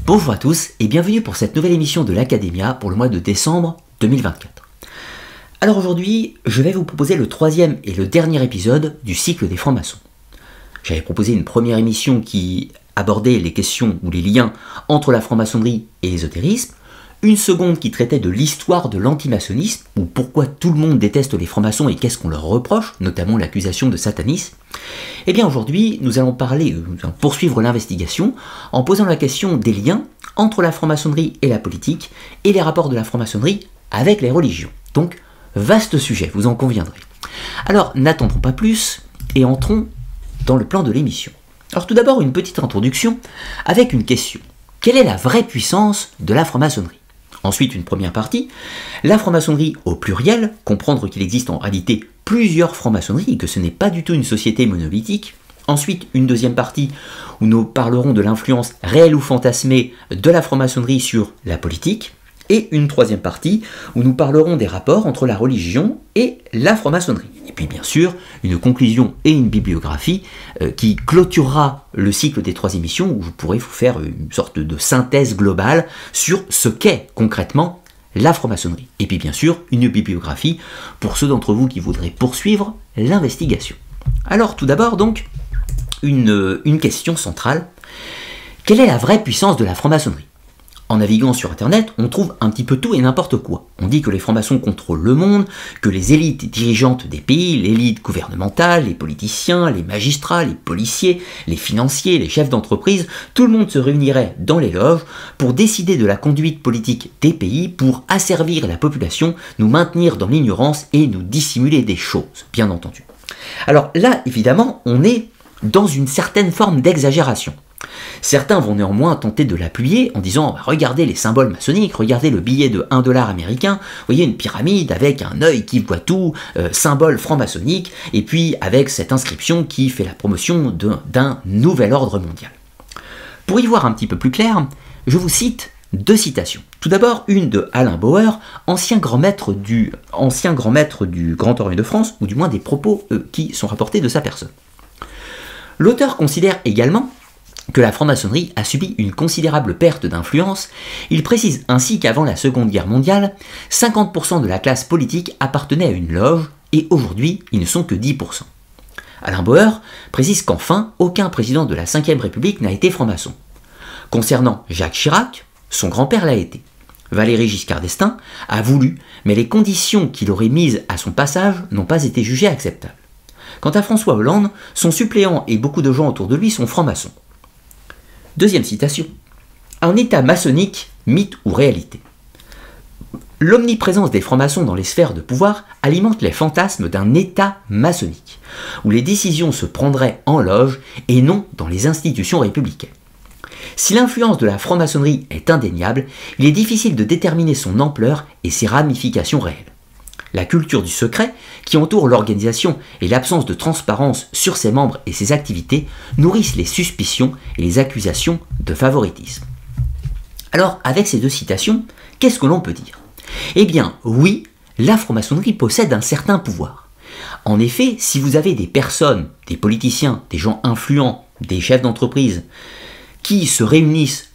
Bonjour à tous et bienvenue pour cette nouvelle émission de l'Academia pour le mois de décembre 2024. Alors aujourd'hui, je vais vous proposer le troisième et le dernier épisode du cycle des francs-maçons. J'avais proposé une première émission qui abordait les questions ou les liens entre la franc-maçonnerie et l'ésotérisme, une seconde qui traitait de l'histoire de l'antimaçonnisme, ou pourquoi tout le monde déteste les francs-maçons et qu'est-ce qu'on leur reproche, notamment l'accusation de satanisme. Et bien aujourd'hui, nous allons poursuivre l'investigation en posant la question des liens entre la franc-maçonnerie et la politique, et les rapports de la franc-maçonnerie avec les religions. Donc, vaste sujet, vous en conviendrez. Alors, n'attendons pas plus, et entrons dans le plan de l'émission. Alors tout d'abord, une petite introduction avec une question. Quelle est la vraie puissance de la franc-maçonnerie ? Ensuite, une première partie, la franc-maçonnerie au pluriel, comprendre qu'il existe en réalité plusieurs francs-maçonneries et que ce n'est pas du tout une société monolithique. Ensuite, une deuxième partie où nous parlerons de l'influence réelle ou fantasmée de la franc-maçonnerie sur la politique. Et une troisième partie où nous parlerons des rapports entre la religion et la franc-maçonnerie. Et puis bien sûr, une conclusion et une bibliographie qui clôturera le cycle des 3 émissions où je pourrai vous faire une sorte de synthèse globale sur ce qu'est concrètement la franc-maçonnerie. Et puis bien sûr, une bibliographie pour ceux d'entre vous qui voudraient poursuivre l'investigation. Alors tout d'abord donc, une question centrale. Quelle est la vraie puissance de la franc-maçonnerie ? En naviguant sur internet, on trouve un petit peu tout et n'importe quoi. On dit que les francs-maçons contrôlent le monde, que les élites dirigeantes des pays, l'élite gouvernementale, les politiciens, les magistrats, les policiers, les financiers, les chefs d'entreprise, tout le monde se réunirait dans les loges pour décider de la conduite politique des pays, pour asservir la population, nous maintenir dans l'ignorance et nous dissimuler des choses, bien entendu. Alors là, évidemment, on est dans une certaine forme d'exagération. Certains vont néanmoins tenter de l'appuyer en disant regardez les symboles maçonniques, regardez le billet de 1 $ américain, vous voyez une pyramide avec un œil qui voit tout, symbole franc-maçonnique, et puis avec cette inscription qui fait la promotion d'un nouvel ordre mondial. Pour y voir un petit peu plus clair, je vous cite 2 citations. Tout d'abord, une de Alain Bauer, ancien grand maître du Grand Orient de France, ou du moins des propos qui sont rapportés de sa personne. L'auteur considère également que la franc-maçonnerie a subi une considérable perte d'influence. Il précise ainsi qu'avant la Seconde Guerre mondiale, 50% de la classe politique appartenait à une loge, et aujourd'hui, ils ne sont que 10%. Alain Bauer précise qu'enfin, aucun président de la Ve République n'a été franc-maçon. Concernant Jacques Chirac, son grand-père l'a été. Valéry Giscard d'Estaing a voulu, mais les conditions qu'il aurait mises à son passage n'ont pas été jugées acceptables. Quant à François Hollande, son suppléant et beaucoup de gens autour de lui sont francs-maçons. Deuxième citation. Un état maçonnique, mythe ou réalité. L'omniprésence des francs-maçons dans les sphères de pouvoir alimente les fantasmes d'un état maçonnique, où les décisions se prendraient en loge et non dans les institutions républicaines. Si l'influence de la franc-maçonnerie est indéniable, il est difficile de déterminer son ampleur et ses ramifications réelles. La culture du secret, qui entoure l'organisation, et l'absence de transparence sur ses membres et ses activités nourrissent les suspicions et les accusations de favoritisme. Alors, avec ces 2 citations, qu'est-ce que l'on peut dire ? Eh bien, oui, la franc-maçonnerie possède un certain pouvoir. En effet, si vous avez des personnes, des politiciens, des gens influents, des chefs d'entreprise, qui se réunissent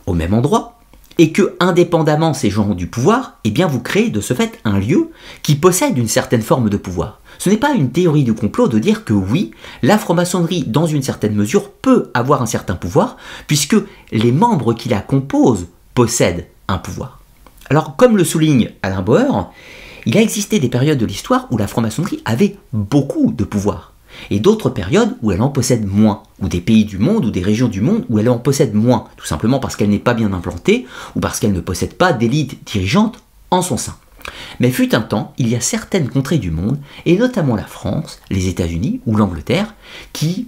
au même endroit, et que, indépendamment ces gens du pouvoir, eh bien vous créez de ce fait un lieu qui possède une certaine forme de pouvoir. Ce n'est pas une théorie du complot de dire que oui, la franc-maçonnerie, dans une certaine mesure, peut avoir un certain pouvoir, puisque les membres qui la composent possèdent un pouvoir. Alors, comme le souligne Alain Bauer, il a existé des périodes de l'histoire où la franc-maçonnerie avait beaucoup de pouvoir, et d'autres périodes où elle en possède moins, ou des pays du monde ou des régions du monde où elle en possède moins, tout simplement parce qu'elle n'est pas bien implantée ou parce qu'elle ne possède pas d'élite dirigeante en son sein. Mais fut un temps, il y a certaines contrées du monde, et notamment la France, les États-Unis ou l'Angleterre, qui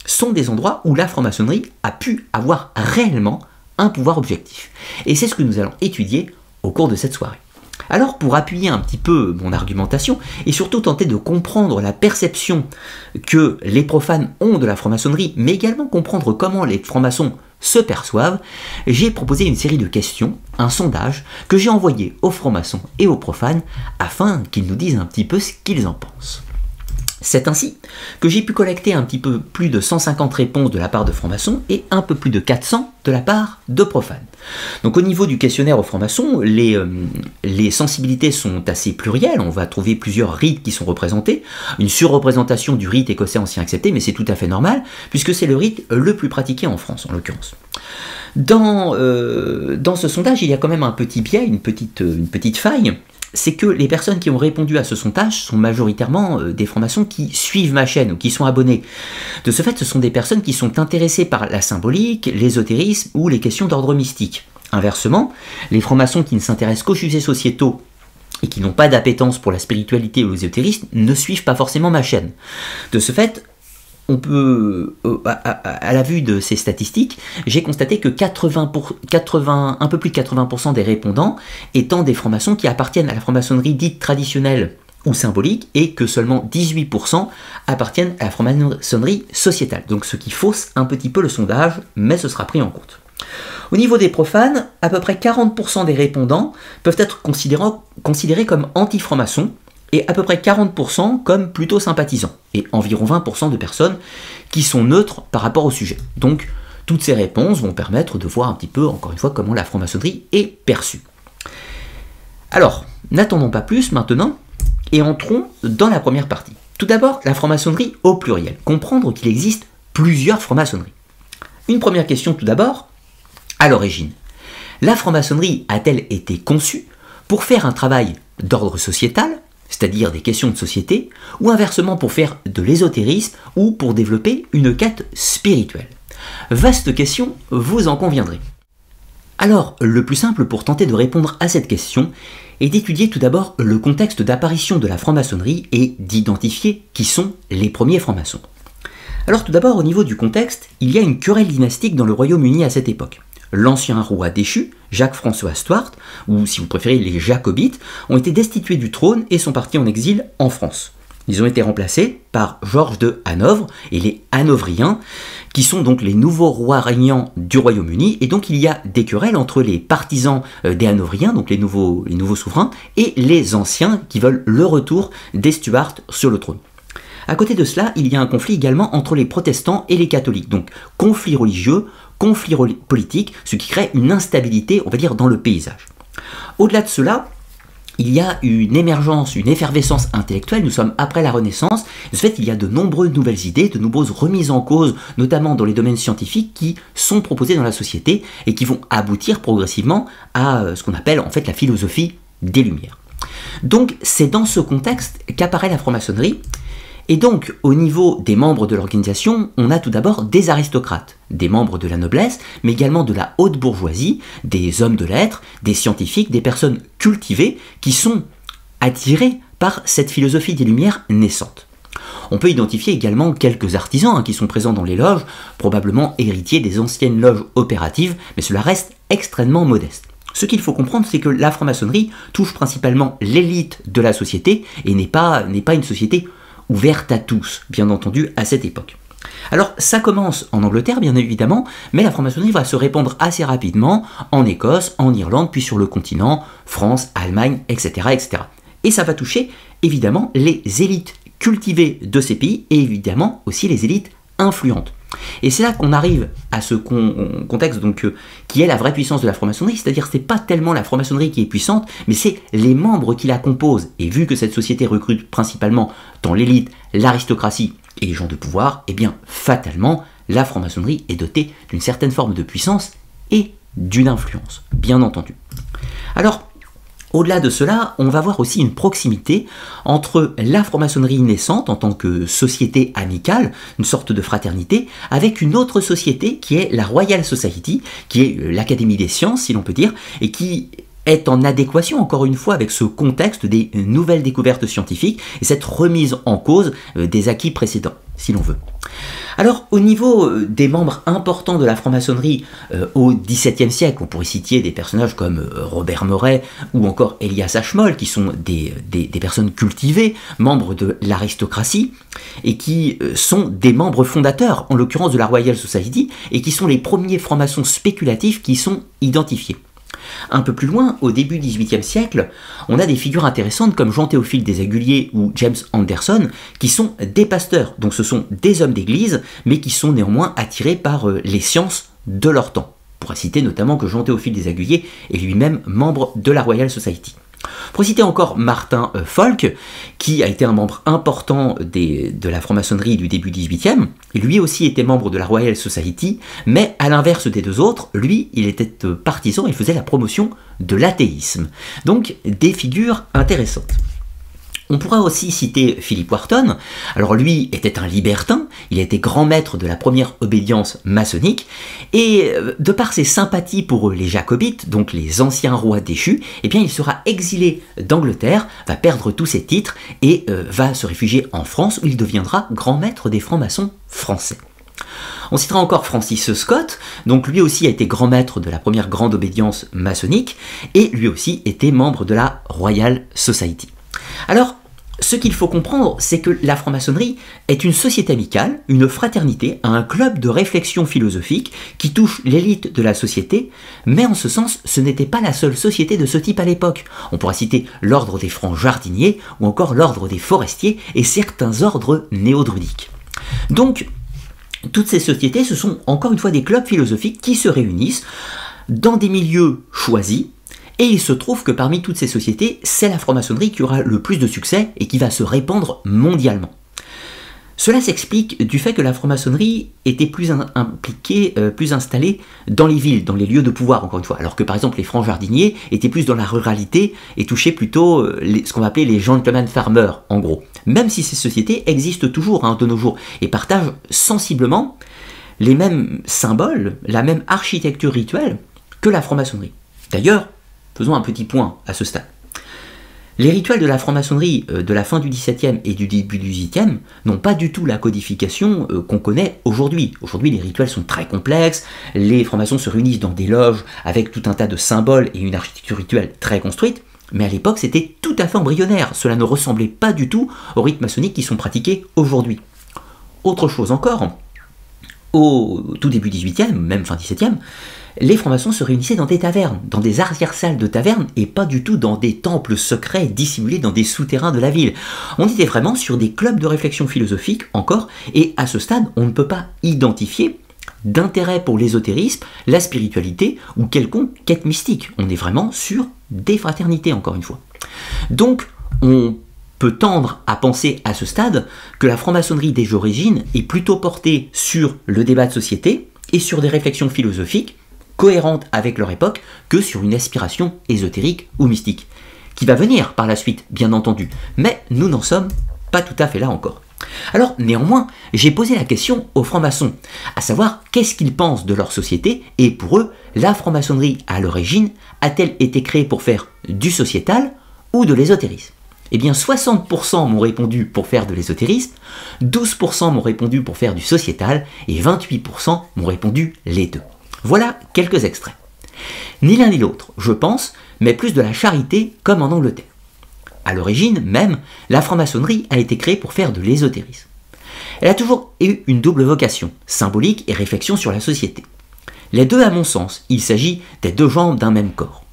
sont des endroits où la franc-maçonnerie a pu avoir réellement un pouvoir objectif. Et c'est ce que nous allons étudier au cours de cette soirée. Alors, pour appuyer un petit peu mon argumentation, et surtout tenter de comprendre la perception que les profanes ont de la franc-maçonnerie, mais également comprendre comment les francs-maçons se perçoivent, j'ai proposé une série de questions, un sondage, que j'ai envoyé aux francs-maçons et aux profanes, afin qu'ils nous disent un petit peu ce qu'ils en pensent. C'est ainsi que j'ai pu collecter un petit peu plus de 150 réponses de la part de francs-maçons et un peu plus de 400 de la part de profanes. Donc au niveau du questionnaire aux francs-maçons, les sensibilités sont assez plurielles, on va trouver plusieurs rites qui sont représentés, une surreprésentation du rite écossais ancien accepté, mais c'est tout à fait normal, puisque c'est le rite le plus pratiqué en France en l'occurrence. Dans ce sondage, il y a quand même un petit biais, une petite faille, c'est que les personnes qui ont répondu à ce sondage sont majoritairement des francs-maçons qui suivent ma chaîne ou qui sont abonnés. De ce fait, ce sont des personnes qui sont intéressées par la symbolique, l'ésotérisme ou les questions d'ordre mystique. Inversement, les francs-maçons qui ne s'intéressent qu'aux sujets sociétaux et qui n'ont pas d'appétence pour la spiritualité ou l'ésotérisme ne suivent pas forcément ma chaîne. De ce fait, on peut, à la vue de ces statistiques, j'ai constaté que un peu plus de 80% des répondants étant des francs-maçons qui appartiennent à la franc-maçonnerie dite traditionnelle ou symbolique et que seulement 18% appartiennent à la franc-maçonnerie sociétale. Donc ce qui fausse un petit peu le sondage, mais ce sera pris en compte. Au niveau des profanes, à peu près 40% des répondants peuvent être considérés comme anti-francs-maçons et à peu près 40% comme plutôt sympathisants, et environ 20% de personnes qui sont neutres par rapport au sujet. Donc, toutes ces réponses vont permettre de voir un petit peu, encore une fois, comment la franc-maçonnerie est perçue. Alors, n'attendons pas plus maintenant, et entrons dans la première partie. Tout d'abord, la franc-maçonnerie au pluriel, comprendre qu'il existe plusieurs francs-maçonneries. Une première question tout d'abord, à l'origine. La franc-maçonnerie a-t-elle été conçue pour faire un travail d'ordre sociétal, c'est-à-dire des questions de société, ou inversement pour faire de l'ésotérisme ou pour développer une quête spirituelle? Vaste question, vous en conviendrez. Alors, le plus simple pour tenter de répondre à cette question est d'étudier tout d'abord le contexte d'apparition de la franc-maçonnerie et d'identifier qui sont les premiers francs-maçons. Alors tout d'abord, au niveau du contexte, il y a une querelle dynastique dans le Royaume-Uni à cette époque. L'ancien roi déchu, Jacques-François Stuart, ou si vous préférez les Jacobites, ont été destitués du trône et sont partis en exil en France. Ils ont été remplacés par Georges de Hanovre et les Hanovriens, qui sont donc les nouveaux rois régnants du Royaume-Uni, et donc il y a des querelles entre les partisans des Hanovriens, donc les nouveaux souverains, et les anciens qui veulent le retour des Stuarts sur le trône. À côté de cela, il y a un conflit également entre les protestants et les catholiques, donc conflit religieux, conflit politique, ce qui crée une instabilité, on va dire, dans le paysage. Au-delà de cela, il y a une émergence, une effervescence intellectuelle, nous sommes après la Renaissance, de ce fait il y a de nombreuses nouvelles idées, de nombreuses remises en cause, notamment dans les domaines scientifiques, qui sont proposées dans la société et qui vont aboutir progressivement à ce qu'on appelle en fait la philosophie des Lumières. Donc c'est dans ce contexte qu'apparaît la franc-maçonnerie. Et donc, au niveau des membres de l'organisation, on a tout d'abord des aristocrates, des membres de la noblesse, mais également de la haute bourgeoisie, des hommes de lettres, des scientifiques, des personnes cultivées qui sont attirées par cette philosophie des Lumières naissante. On peut identifier également quelques artisans qui sont présents dans les loges, probablement héritiers des anciennes loges opératives, mais cela reste extrêmement modeste. Ce qu'il faut comprendre, c'est que la franc-maçonnerie touche principalement l'élite de la société et n'est pas une société ouverte à tous, bien entendu, à cette époque. Alors, ça commence en Angleterre, bien évidemment, mais la franc-maçonnerie va se répandre assez rapidement en Écosse, en Irlande, puis sur le continent, France, Allemagne, etc., etc. Et ça va toucher, évidemment, les élites cultivées de ces pays, et évidemment aussi les élites influentes. Et c'est là qu'on arrive à ce contexte donc, qui est la vraie puissance de la franc-maçonnerie, c'est-à-dire que ce n'est pas tellement la franc-maçonnerie qui est puissante, mais c'est les membres qui la composent. Et vu que cette société recrute principalement dans l'élite, l'aristocratie et les gens de pouvoir, eh bien fatalement, la franc-maçonnerie est dotée d'une certaine forme de puissance et d'une influence, bien entendu. Alors, au-delà de cela, on va voir aussi une proximité entre la franc-maçonnerie naissante en tant que société amicale, une sorte de fraternité, avec une autre société qui est la Royal Society, qui est l'Académie des sciences, si l'on peut dire, et qui est en adéquation, encore une fois, avec ce contexte des nouvelles découvertes scientifiques et cette remise en cause des acquis précédents, si l'on veut. Alors, au niveau des membres importants de la franc-maçonnerie au XVIIe siècle, on pourrait citer des personnages comme Robert Moray ou encore Elias Ashmole, qui sont des personnes cultivées, membres de l'aristocratie, et qui sont des membres fondateurs, en l'occurrence de la Royal Society, et qui sont les premiers francs-maçons spéculatifs qui sont identifiés. Un peu plus loin, au début du XVIIIe siècle, on a des figures intéressantes comme Jean-Théophile des Aiguiliers ou James Anderson, qui sont des pasteurs, donc ce sont des hommes d'église, mais qui sont néanmoins attirés par les sciences de leur temps. On pourrait citer notamment que Jean-Théophile des Aiguiliers est lui-même membre de la Royal Society. On pourrait citer encore Martin Folck, qui a été un membre important de la franc-maçonnerie du début 18e. Lui aussi était membre de la Royal Society, mais à l'inverse des deux autres, lui, il était partisan, il faisait la promotion de l'athéisme. Donc, des figures intéressantes. On pourra aussi citer Philip Wharton. Alors lui était un libertin, il était grand maître de la première obédience maçonnique, et de par ses sympathies pour les jacobites, donc les anciens rois déchus, eh bien il sera exilé d'Angleterre, va perdre tous ses titres, et va se réfugier en France, où il deviendra grand maître des francs-maçons français. On citera encore Francis Scott, donc lui aussi a été grand maître de la première grande obédience maçonnique, et lui aussi était membre de la Royal Society. Alors, ce qu'il faut comprendre, c'est que la franc-maçonnerie est une société amicale, une fraternité, un club de réflexion philosophique qui touche l'élite de la société, mais en ce sens, ce n'était pas la seule société de ce type à l'époque. On pourra citer l'ordre des francs jardiniers ou encore l'ordre des forestiers et certains ordres néo-druidiques. Donc, toutes ces sociétés, ce sont encore une fois des clubs philosophiques qui se réunissent dans des milieux choisis. Et il se trouve que parmi toutes ces sociétés, c'est la franc-maçonnerie qui aura le plus de succès et qui va se répandre mondialement. Cela s'explique du fait que la franc-maçonnerie était plus impliquée, plus installée dans les villes, dans les lieux de pouvoir, encore une fois, alors que par exemple les francs jardiniers étaient plus dans la ruralité et touchaient plutôt ce qu'on va appeler les gentlemen farmers, en gros. Même si ces sociétés existent toujours de nos jours et partagent sensiblement les mêmes symboles, la même architecture rituelle que la franc-maçonnerie. D'ailleurs, faisons un petit point à ce stade. Les rituels de la franc-maçonnerie de la fin du XVIIe et du début du XVIIIe n'ont pas du tout la codification qu'on connaît aujourd'hui. Aujourd'hui, les rituels sont très complexes, les francs-maçons se réunissent dans des loges avec tout un tas de symboles et une architecture rituelle très construite, mais à l'époque, c'était tout à fait embryonnaire. Cela ne ressemblait pas du tout aux rites maçonniques qui sont pratiqués aujourd'hui. Autre chose encore, au tout début XVIIIe, même fin XVIIe, les francs-maçons se réunissaient dans des tavernes, dans des arrière-salles de tavernes, et pas du tout dans des temples secrets dissimulés dans des souterrains de la ville. On était vraiment sur des clubs de réflexion philosophique encore, et à ce stade, on ne peut pas identifier d'intérêt pour l'ésotérisme, la spiritualité ou quelconque quête mystique. On est vraiment sur des fraternités, encore une fois. Donc, on peut tendre à penser à ce stade que la franc-maçonnerie des origines est plutôt portée sur le débat de société et sur des réflexions philosophiques cohérentes avec leur époque que sur une aspiration ésotérique ou mystique, qui va venir par la suite, bien entendu, mais nous n'en sommes pas tout à fait là encore. Alors, néanmoins, j'ai posé la question aux francs-maçons, à savoir qu'est-ce qu'ils pensent de leur société, et pour eux, la franc-maçonnerie à l'origine a-t-elle été créée pour faire du sociétal ou de l'ésotérisme? Eh bien, 60% m'ont répondu pour faire de l'ésotérisme, 12% m'ont répondu pour faire du sociétal, et 28% m'ont répondu les deux. Voilà quelques extraits. Ni l'un ni l'autre, je pense, mais plus de la charité comme en Angleterre. À l'origine même, la franc-maçonnerie a été créée pour faire de l'ésotérisme. Elle a toujours eu une double vocation, symbolique et réflexion sur la société. Les deux, à mon sens, il s'agit des deux jambes d'un même corps.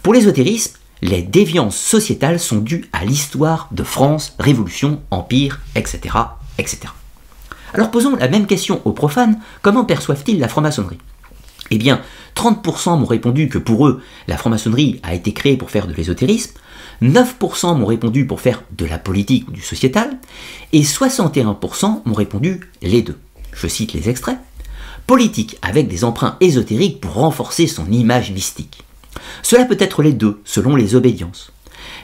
Pour l'ésotérisme, les déviances sociétales sont dues à l'histoire de France, révolution, empire, etc., etc. Alors posons la même question aux profanes, comment perçoivent-ils la franc-maçonnerie? Eh bien, 30% m'ont répondu que pour eux, la franc-maçonnerie a été créée pour faire de l'ésotérisme, 9% m'ont répondu pour faire de la politique ou du sociétal, et 61% m'ont répondu les deux. Je cite les extraits. Politique avec des emprunts ésotériques pour renforcer son image mystique. Cela peut être les deux, selon les obédiences.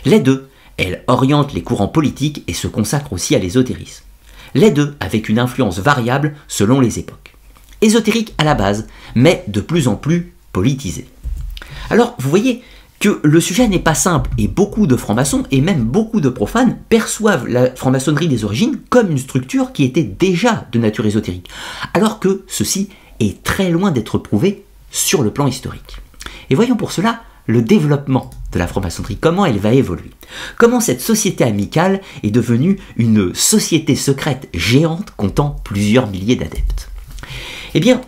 Les deux, elles orientent les courants politiques et se consacrent aussi à l'ésotérisme. Les deux, avec une influence variable selon les époques. Ésotérique à la base, mais de plus en plus politisé. Alors, vous voyez que le sujet n'est pas simple, et beaucoup de francs-maçons, et même beaucoup de profanes, perçoivent la franc-maçonnerie des origines comme une structure qui était déjà de nature ésotérique, alors que ceci est très loin d'être prouvé sur le plan historique. Et voyons pour cela le développement de la franc-maçonnerie, comment elle va évoluer. Comment cette société amicale est devenue une société secrète géante comptant plusieurs milliers d'adeptes. Eh bien,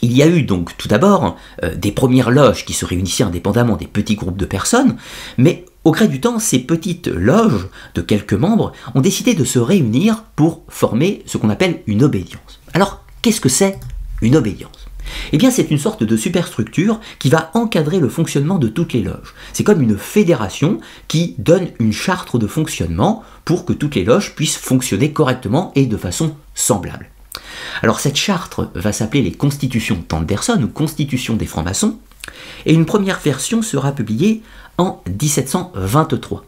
Il y a eu donc tout d'abord des premières loges qui se réunissaient indépendamment des petits groupes de personnes, mais au gré du temps, ces petites loges de quelques membres ont décidé de se réunir pour former ce qu'on appelle une obédience. Alors, qu'est-ce que c'est une obédience ? Eh bien, c'est une sorte de superstructure qui va encadrer le fonctionnement de toutes les loges. C'est comme une fédération qui donne une charte de fonctionnement pour que toutes les loges puissent fonctionner correctement et de façon semblable. Alors cette charte va s'appeler les Constitutions d'Anderson ou Constitution des francs-maçons, et une première version sera publiée en 1723.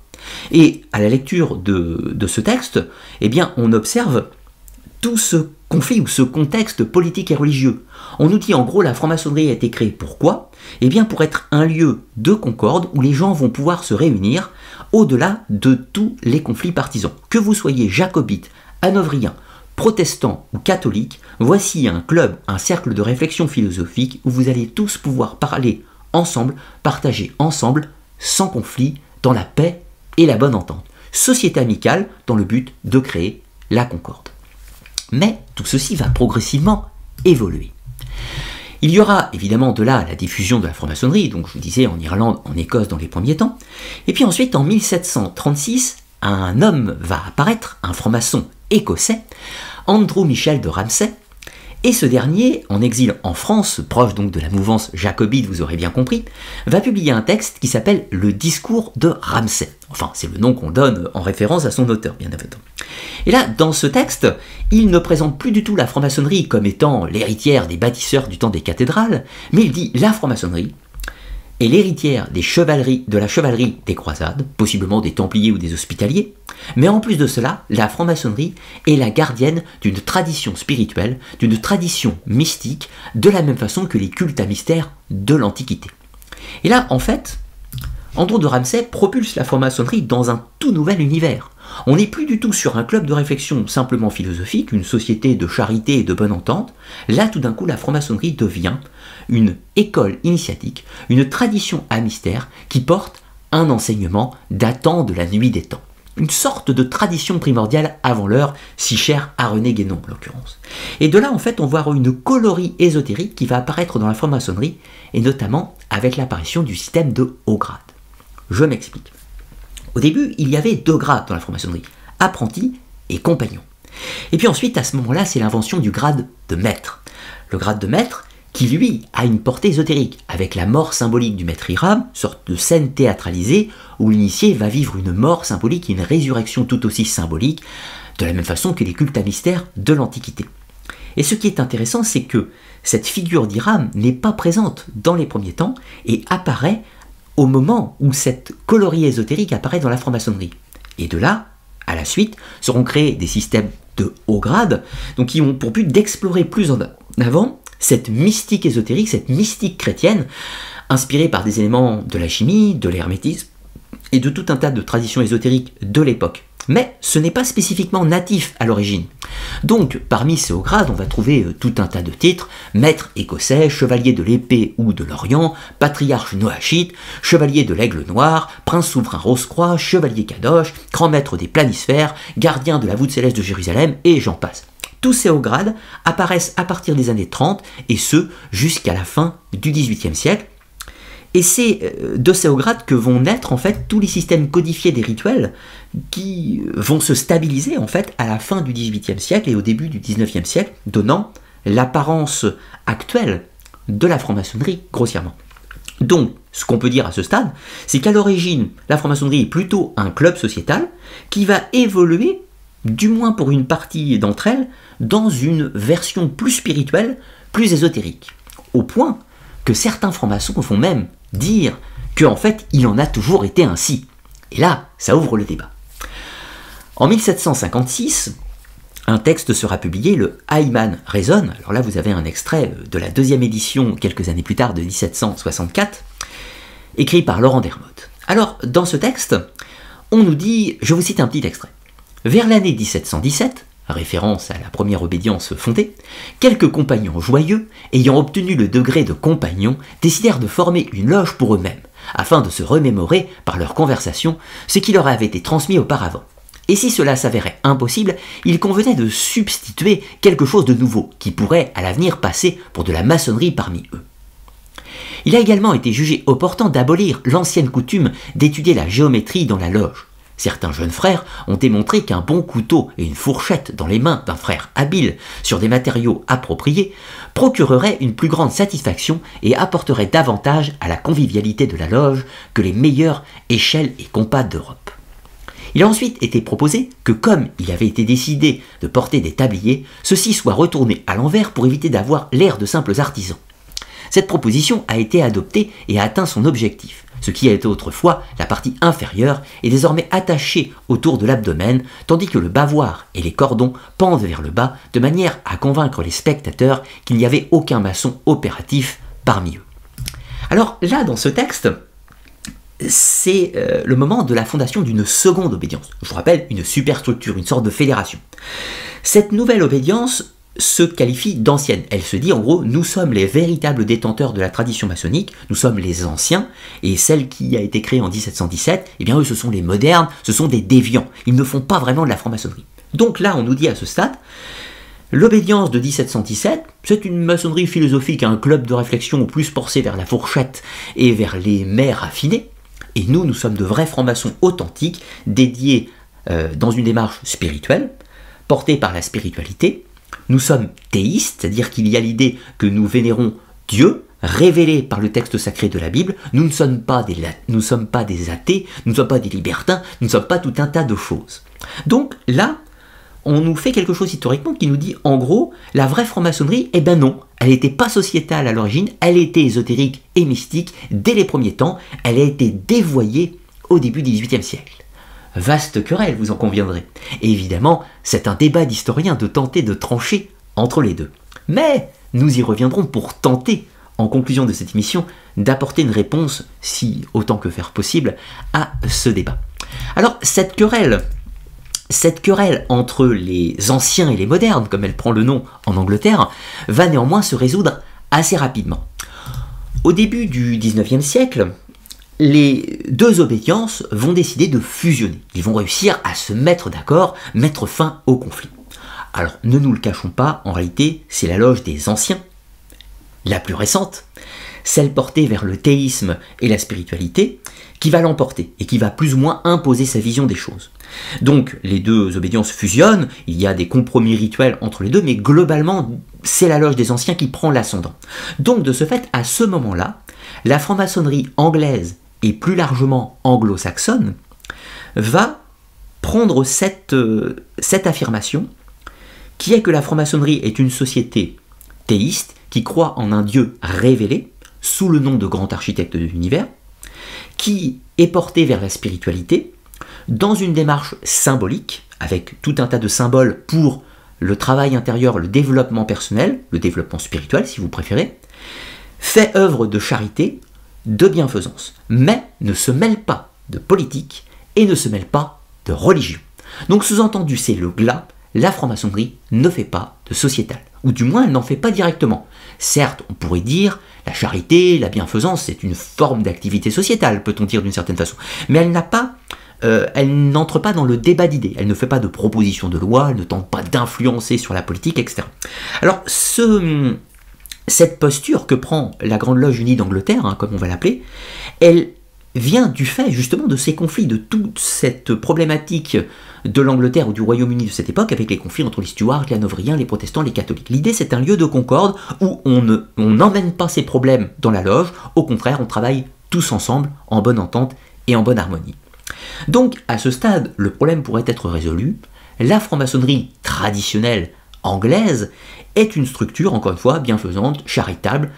Et à la lecture de ce texte, eh bien, on observe tout ce conflit ou ce contexte politique et religieux. On nous dit en gros la franc-maçonnerie a été créée pourquoi ? Eh bien pour être un lieu de concorde où les gens vont pouvoir se réunir au-delà de tous les conflits partisans. Que vous soyez jacobite, hanovriens, protestants ou catholiques, voici un club, un cercle de réflexion philosophique où vous allez tous pouvoir parler ensemble, partager ensemble, sans conflit, dans la paix et la bonne entente. Société amicale dans le but de créer la concorde. Mais tout ceci va progressivement évoluer. Il y aura évidemment de là la diffusion de la franc-maçonnerie, donc je vous disais en Irlande, en Écosse dans les premiers temps, et puis ensuite en 1736, un homme va apparaître, un franc-maçon écossais, Andrew Michel de Ramsay, et ce dernier, en exil en France, proche donc de la mouvance jacobite, vous aurez bien compris, va publier un texte qui s'appelle le Discours de Ramsay. Enfin, c'est le nom qu'on donne en référence à son auteur, bien évidemment. Et là, dans ce texte, il ne présente plus du tout la franc-maçonnerie comme étant l'héritière des bâtisseurs du temps des cathédrales, mais il dit la franc-maçonnerie est l'héritière de la chevalerie des croisades, possiblement des templiers ou des hospitaliers, mais en plus de cela, la franc-maçonnerie est la gardienne d'une tradition spirituelle, d'une tradition mystique, de la même façon que les cultes à mystère de l'Antiquité. Et là, en fait, Andrew de Ramsay propulse la franc-maçonnerie dans un tout nouvel univers. On n'est plus du tout sur un club de réflexion simplement philosophique, une société de charité et de bonne entente. Là, tout d'un coup, la franc-maçonnerie devient une école initiatique, une tradition à mystère qui porte un enseignement datant de la nuit des temps. Une sorte de tradition primordiale avant l'heure, si chère à René Guénon en l'occurrence. Et de là, en fait, on voit une colorie ésotérique qui va apparaître dans la franc-maçonnerie, et notamment avec l'apparition du système de haut grade. Je m'explique. Au début, il y avait 2 grades dans la franc-maçonnerie, apprenti et compagnon. Et puis ensuite, à ce moment-là, c'est l'invention du grade de maître. Le grade de maître, qui lui a une portée ésotérique, avec la mort symbolique du maître Hiram, sorte de scène théâtralisée où l'initié va vivre une mort symbolique et une résurrection tout aussi symbolique, de la même façon que les cultes à mystère de l'Antiquité. Et ce qui est intéressant, c'est que cette figure d'Hiram n'est pas présente dans les premiers temps et apparaît au moment où cette colorie ésotérique apparaît dans la franc-maçonnerie. Et de là, à la suite, seront créés des systèmes de haut grade, donc qui ont pour but d'explorer plus en avant cette mystique ésotérique, cette mystique chrétienne, inspirée par des éléments de la chimie, de l'hermétisme et de tout un tas de traditions ésotériques de l'époque. Mais ce n'est pas spécifiquement natif à l'origine. Donc, parmi ces hauts grades, on va trouver tout un tas de titres: maître écossais, chevalier de l'épée ou de l'Orient, patriarche noachite, chevalier de l'aigle noir, prince souverain Rose-Croix, chevalier Kadosh, grand maître des planisphères, gardien de la voûte céleste de Jérusalem, et j'en passe. Tous ces hauts grades apparaissent à partir des années 30, et ce, jusqu'à la fin du XVIIIe siècle. Et c'est de ces hauts grades que vont naître en fait tous les systèmes codifiés des rituels qui vont se stabiliser en fait à la fin du XVIIIe siècle et au début du XIXe siècle, donnant l'apparence actuelle de la franc-maçonnerie grossièrement. Donc, ce qu'on peut dire à ce stade, c'est qu'à l'origine, la franc-maçonnerie est plutôt un club sociétal qui va évoluer, du moins pour une partie d'entre elles, dans une version plus spirituelle, plus ésotérique. Au point que certains francs-maçons font même dire qu'en fait, il en a toujours été ainsi. Et là, ça ouvre le débat. En 1756, un texte sera publié, le Hyman Reason. Alors là, vous avez un extrait de la 2e édition, quelques années plus tard, de 1764, écrit par Laurent Dermotte. Alors, dans ce texte, on nous dit, je vous cite un petit extrait. Vers l'année 1717, référence à la première obédience fondée, quelques compagnons joyeux, ayant obtenu le degré de compagnon, décidèrent de former une loge pour eux-mêmes, afin de se remémorer par leur conversation ce qui leur avait été transmis auparavant. Et si cela s'avérait impossible, il convenait de substituer quelque chose de nouveau, qui pourrait à l'avenir passer pour de la maçonnerie parmi eux. Il a également été jugé opportun d'abolir l'ancienne coutume d'étudier la géométrie dans la loge. Certains jeunes frères ont démontré qu'un bon couteau et une fourchette dans les mains d'un frère habile sur des matériaux appropriés procureraient une plus grande satisfaction et apporteraient davantage à la convivialité de la loge que les meilleures échelles et compas d'Europe. Il a ensuite été proposé que comme il avait été décidé de porter des tabliers, ceux-ci soient retournés à l'envers pour éviter d'avoir l'air de simples artisans. Cette proposition a été adoptée et a atteint son objectif. Ce qui était autrefois la partie inférieure est désormais attaché autour de l'abdomen, tandis que le bavoir et les cordons pendent vers le bas, de manière à convaincre les spectateurs qu'il n'y avait aucun maçon opératif parmi eux. Alors là, dans ce texte, c'est le moment de la fondation d'une seconde obédience. Je vous rappelle, une superstructure, une sorte de fédération. Cette nouvelle obédience se qualifie d'ancienne. Elle se dit en gros, nous sommes les véritables détenteurs de la tradition maçonnique, nous sommes les anciens, et celle qui a été créée en 1717, eh bien eux ce sont les modernes, ce sont des déviants, ils ne font pas vraiment de la franc-maçonnerie. Donc là on nous dit à ce stade, l'obédience de 1717, c'est une maçonnerie philosophique, un club de réflexion plus porté vers la fourchette et vers les mers raffinées, et nous sommes de vrais francs-maçons authentiques, dédiés dans une démarche spirituelle, portés par la spiritualité. Nous sommes théistes, c'est-à-dire qu'il y a l'idée que nous vénérons Dieu, révélé par le texte sacré de la Bible. Nous ne sommes pas des athées, nous ne sommes pas des libertins, nous ne sommes pas tout un tas de choses. Donc là, on nous fait quelque chose historiquement qui nous dit, en gros, la vraie franc-maçonnerie, eh ben non, elle n'était pas sociétale à l'origine, elle était ésotérique et mystique dès les premiers temps, elle a été dévoyée au début du XVIIIe siècle. Vaste querelle, vous en conviendrez. Et évidemment, c'est un débat d'historiens de tenter de trancher entre les deux. Mais nous y reviendrons pour tenter, en conclusion de cette émission, d'apporter une réponse, si autant que faire possible, à ce débat. Alors, cette querelle entre les anciens et les modernes, comme elle prend le nom en Angleterre, va néanmoins se résoudre assez rapidement. Au début du XIXe siècle, les deux obédiences vont décider de fusionner. Ils vont réussir à se mettre d'accord, mettre fin au conflit. Alors, ne nous le cachons pas, en réalité, c'est la loge des anciens, la plus récente, celle portée vers le théisme et la spiritualité, qui va l'emporter et qui va plus ou moins imposer sa vision des choses. Donc, les deux obédiences fusionnent, il y a des compromis rituels entre les deux, mais globalement, c'est la loge des anciens qui prend l'ascendant. Donc, de ce fait, à ce moment-là, la franc-maçonnerie anglaise et plus largement anglo-saxonne, va prendre cette affirmation qui est que la franc-maçonnerie est une société théiste qui croit en un Dieu révélé sous le nom de grand architecte de l'univers, qui est porté vers la spiritualité dans une démarche symbolique avec tout un tas de symboles pour le travail intérieur, le développement personnel, le développement spirituel si vous préférez, fait œuvre de charité, de bienfaisance, mais ne se mêle pas de politique et ne se mêle pas de religion. Donc sous-entendu, c'est le glas, la franc-maçonnerie ne fait pas de sociétal, ou du moins elle n'en fait pas directement. Certes, on pourrait dire, la charité, la bienfaisance, c'est une forme d'activité sociétale, peut-on dire d'une certaine façon, mais elle n'entre pas dans le débat d'idées, elle ne fait pas de propositions de loi, elle ne tente pas d'influencer sur la politique, etc. Alors, cette posture que prend la Grande Loge Unie d'Angleterre, comme on va l'appeler, elle vient du fait justement de ces conflits, de toute cette problématique de l'Angleterre ou du Royaume-Uni de cette époque, avec les conflits entre les Stuarts, les Hanovriens, les protestants, les catholiques. L'idée, c'est un lieu de concorde où on n'emmène pas ces problèmes dans la loge, au contraire, on travaille tous ensemble, en bonne entente et en bonne harmonie. Donc, à ce stade, le problème pourrait être résolu. La franc-maçonnerie traditionnelle anglaise est une structure, encore une fois, bienfaisante, charitable,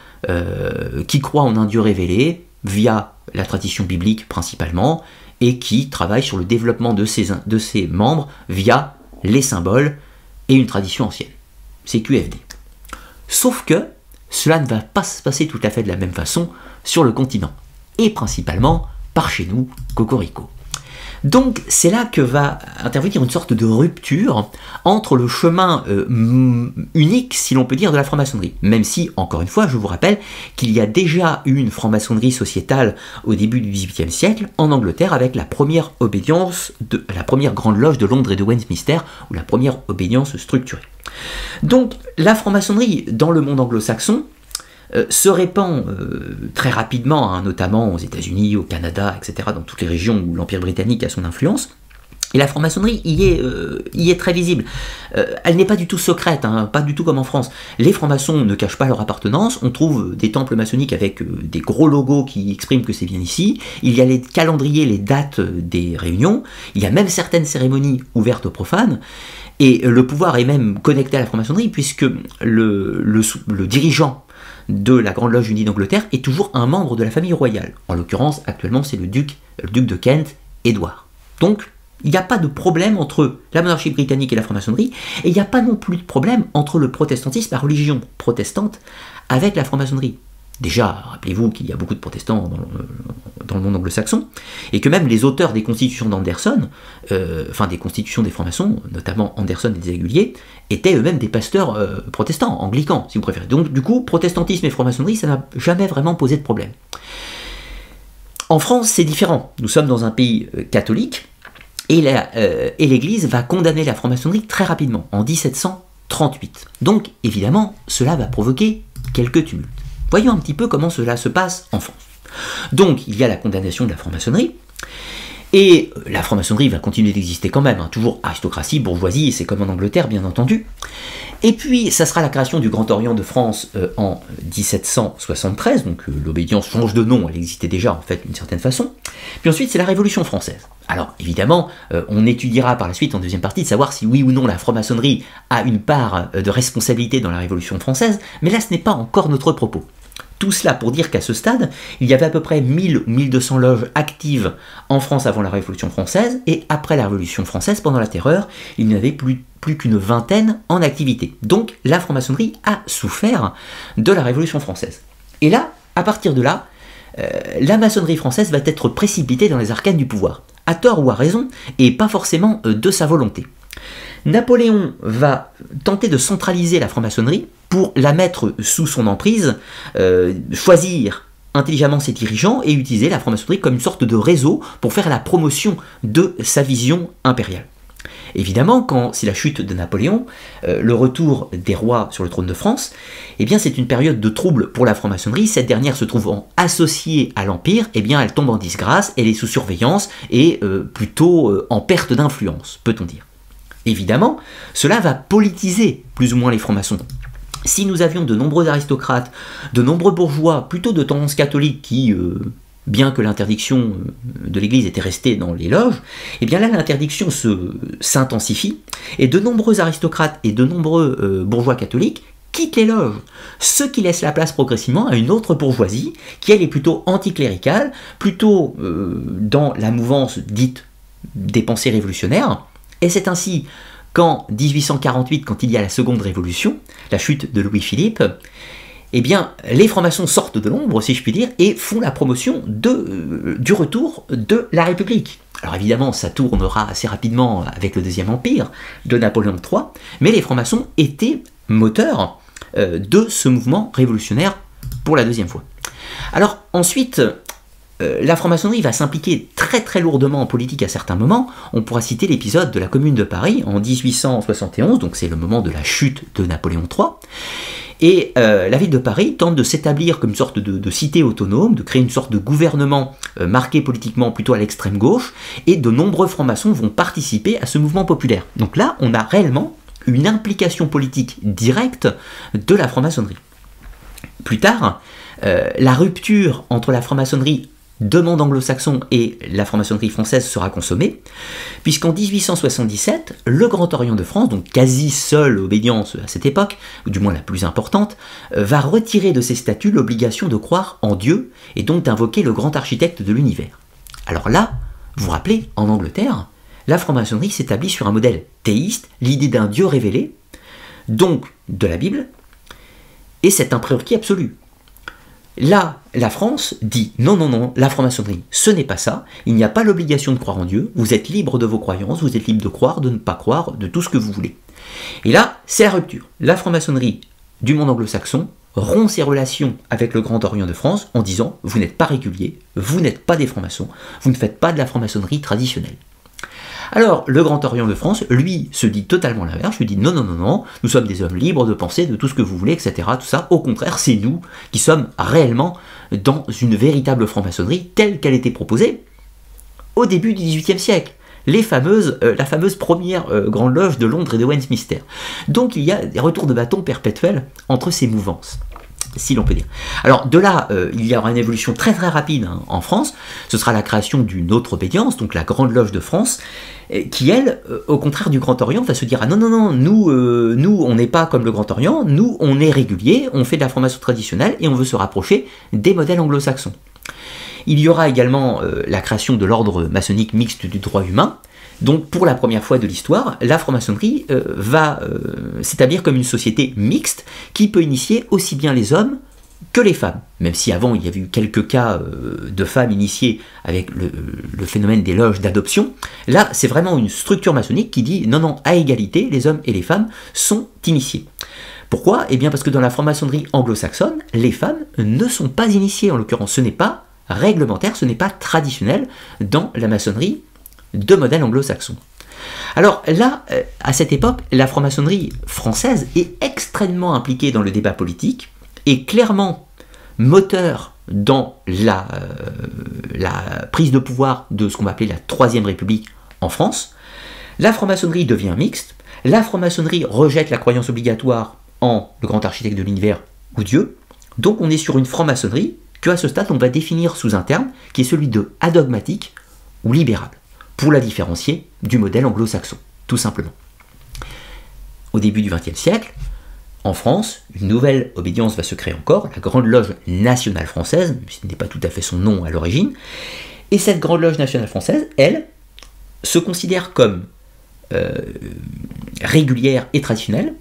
qui croit en un Dieu révélé, via la tradition biblique principalement, et qui travaille sur le développement de ses membres via les symboles et une tradition ancienne. C'est QFD. Sauf que cela ne va pas se passer tout à fait de la même façon sur le continent, et principalement par chez nous, Cocorico. Donc c'est là que va intervenir une sorte de rupture entre le chemin unique, si l'on peut dire, de la franc-maçonnerie. Même si, encore une fois, je vous rappelle qu'il y a déjà eu une franc-maçonnerie sociétale au début du XVIIIe siècle en Angleterre avec la première obédience, la première grande loge de Londres et de Westminster, ou la première obédience structurée. Donc la franc-maçonnerie dans le monde anglo-saxon se répand très rapidement, hein, notamment aux États-Unis, au Canada, etc., dans toutes les régions où l'Empire britannique a son influence. Et la franc-maçonnerie y est très visible. Elle n'est pas du tout secrète, hein, pas du tout comme en France. Les francs-maçons ne cachent pas leur appartenance. On trouve des temples maçonniques avec des gros logos qui expriment que c'est bien ici. Il y a les calendriers, les dates des réunions. Il y a même certaines cérémonies ouvertes aux profanes. Et le pouvoir est même connecté à la franc-maçonnerie puisque le dirigeant de la Grande Loge Unie d'Angleterre est toujours un membre de la famille royale. En l'occurrence, actuellement, c'est le duc de Kent, Édouard. Donc, il n'y a pas de problème entre la monarchie britannique et la franc-maçonnerie, et il n'y a pas non plus de problème entre le protestantisme, la religion protestante, avec la franc-maçonnerie. Déjà, rappelez-vous qu'il y a beaucoup de protestants dans le monde anglo-saxon, et que même les auteurs des constitutions d'Anderson, enfin des constitutions des francs-maçons, notamment Anderson et des Réguliers, étaient eux-mêmes des pasteurs protestants, anglicans, si vous préférez. Donc du coup, protestantisme et franc-maçonnerie, ça n'a jamais vraiment posé de problème. En France, c'est différent. Nous sommes dans un pays catholique, et l'Église va condamner la franc-maçonnerie très rapidement, en 1738. Donc, évidemment, cela va provoquer quelques tumultes. Voyons un petit peu comment cela se passe en France. Donc, il y a la condamnation de la franc-maçonnerie, et la franc-maçonnerie va continuer d'exister quand même, hein, toujours aristocratie, bourgeoisie, et c'est comme en Angleterre, bien entendu. Et puis, ça sera la création du Grand Orient de France en 1773, donc l'obédience change de nom, elle existait déjà en fait d'une certaine façon. Puis ensuite, c'est la Révolution française. Alors, évidemment, on étudiera par la suite, en deuxième partie, de savoir si oui ou non la franc-maçonnerie a une part de responsabilité dans la Révolution française, mais là, ce n'est pas encore notre propos. Tout cela pour dire qu'à ce stade, il y avait à peu près 1000 ou 1200 loges actives en France avant la Révolution française, et après la Révolution française, pendant la Terreur, il n'y avait plus qu'une vingtaine en activité. Donc la franc-maçonnerie a souffert de la Révolution française. Et là, à partir de là, la maçonnerie française va être précipitée dans les arcanes du pouvoir, à tort ou à raison, et pas forcément de sa volonté. Napoléon va tenter de centraliser la franc-maçonnerie pour la mettre sous son emprise, choisir intelligemment ses dirigeants et utiliser la franc-maçonnerie comme une sorte de réseau pour faire la promotion de sa vision impériale. Évidemment, quand c'est la chute de Napoléon, le retour des rois sur le trône de France, eh bien c'est une période de trouble pour la franc-maçonnerie. Cette dernière se trouvant associée à l'Empire, eh bien elle tombe en disgrâce, elle est sous surveillance et plutôt en perte d'influence, peut-on dire. Évidemment, cela va politiser plus ou moins les francs-maçons. Si nous avions de nombreux aristocrates, de nombreux bourgeois, plutôt de tendance catholique qui, bien que l'interdiction de l'Église était restée dans les loges, eh bien là l'interdiction s'intensifie, et de nombreux aristocrates et de nombreux bourgeois catholiques quittent les loges, ce qui laisse la place progressivement à une autre bourgeoisie, qui elle est plutôt anticléricale, plutôt dans la mouvance dite des pensées révolutionnaires, et c'est ainsi qu'en 1848, quand il y a la seconde révolution, la chute de Louis-Philippe, eh bien, les francs-maçons sortent de l'ombre, si je puis dire, et font la promotion du retour de la République. Alors évidemment, ça tournera assez rapidement avec le Deuxième Empire de Napoléon III, mais les francs-maçons étaient moteurs de ce mouvement révolutionnaire pour la deuxième fois. Alors ensuite, la franc-maçonnerie va s'impliquer très très lourdement en politique à certains moments. On pourra citer l'épisode de la Commune de Paris en 1871, donc c'est le moment de la chute de Napoléon III. Et la ville de Paris tente de s'établir comme une sorte de cité autonome, de créer une sorte de gouvernement marqué politiquement plutôt à l'extrême gauche, et de nombreux francs-maçons vont participer à ce mouvement populaire. Donc là, on a réellement une implication politique directe de la franc-maçonnerie. Plus tard, la rupture entre la franc-maçonnerie de monde anglo-saxon et la franc-maçonnerie française sera consommée, puisqu'en 1877, le Grand Orient de France, donc quasi seule obédience à cette époque, ou du moins la plus importante, va retirer de ses statuts l'obligation de croire en Dieu, et donc d'invoquer le grand architecte de l'univers. Alors là, vous vous rappelez, en Angleterre, la franc-maçonnerie s'établit sur un modèle théiste, l'idée d'un Dieu révélé, donc de la Bible, et c'est un prérequis absolu. Là, la France dit non, non, non, la franc-maçonnerie, ce n'est pas ça, il n'y a pas l'obligation de croire en Dieu, vous êtes libre de vos croyances, vous êtes libre de croire, de ne pas croire, de tout ce que vous voulez. Et là, c'est la rupture. La franc-maçonnerie du monde anglo-saxon rompt ses relations avec le Grand Orient de France en disant vous n'êtes pas réguliers, vous n'êtes pas des francs-maçons, vous ne faites pas de la franc-maçonnerie traditionnelle. Alors, le Grand Orient de France, lui, se dit totalement l'inverse, lui dit non, non, non, non, nous sommes des hommes libres de penser, de tout ce que vous voulez, etc. Tout ça, au contraire, c'est nous qui sommes réellement dans une véritable franc-maçonnerie telle qu'elle était proposée au début du XVIIIe siècle. La fameuse première grande loge de Londres et de Westminster. Donc il y a des retours de bâton perpétuels entre ces mouvances, si l'on peut dire. Alors de là, il y aura une évolution très très rapide en France. Ce sera la création d'une autre obédience, donc la Grande Loge de France, qui elle, au contraire du Grand Orient, va se dire ah non non non, nous on n'est pas comme le Grand Orient, nous on est régulier, on fait de la formation traditionnelle et on veut se rapprocher des modèles anglo-saxons. Il y aura également la création de l'ordre maçonnique mixte du droit humain. Donc pour la première fois de l'histoire, la franc-maçonnerie va s'établir comme une société mixte qui peut initier aussi bien les hommes que les femmes. Même si avant il y avait eu quelques cas de femmes initiées avec le phénomène des loges d'adoption, là c'est vraiment une structure maçonnique qui dit non non, à égalité, les hommes et les femmes sont initiés. Pourquoi? Eh bien parce que dans la franc-maçonnerie anglo-saxonne, les femmes ne sont pas initiées, en l'occurrence ce n'est pas réglementaire, ce n'est pas traditionnel dans la maçonnerie de modèle anglo-saxon. Alors là, à cette époque, la franc-maçonnerie française est extrêmement impliquée dans le débat politique et clairement moteur dans la prise de pouvoir de ce qu'on va appeler la Troisième République en France. La franc-maçonnerie devient mixte, la franc-maçonnerie rejette la croyance obligatoire en le grand architecte de l'univers ou Dieu, donc on est sur une franc-maçonnerie que à ce stade on va définir sous un terme qui est celui de adogmatique ou libéral, pour la différencier du modèle anglo-saxon, tout simplement. Au début du XXe siècle, en France, une nouvelle obédience va se créer encore, la Grande Loge nationale française, même si ce n'est pas tout à fait son nom à l'origine, et cette Grande Loge nationale française, elle, se considère comme régulière et traditionnelle,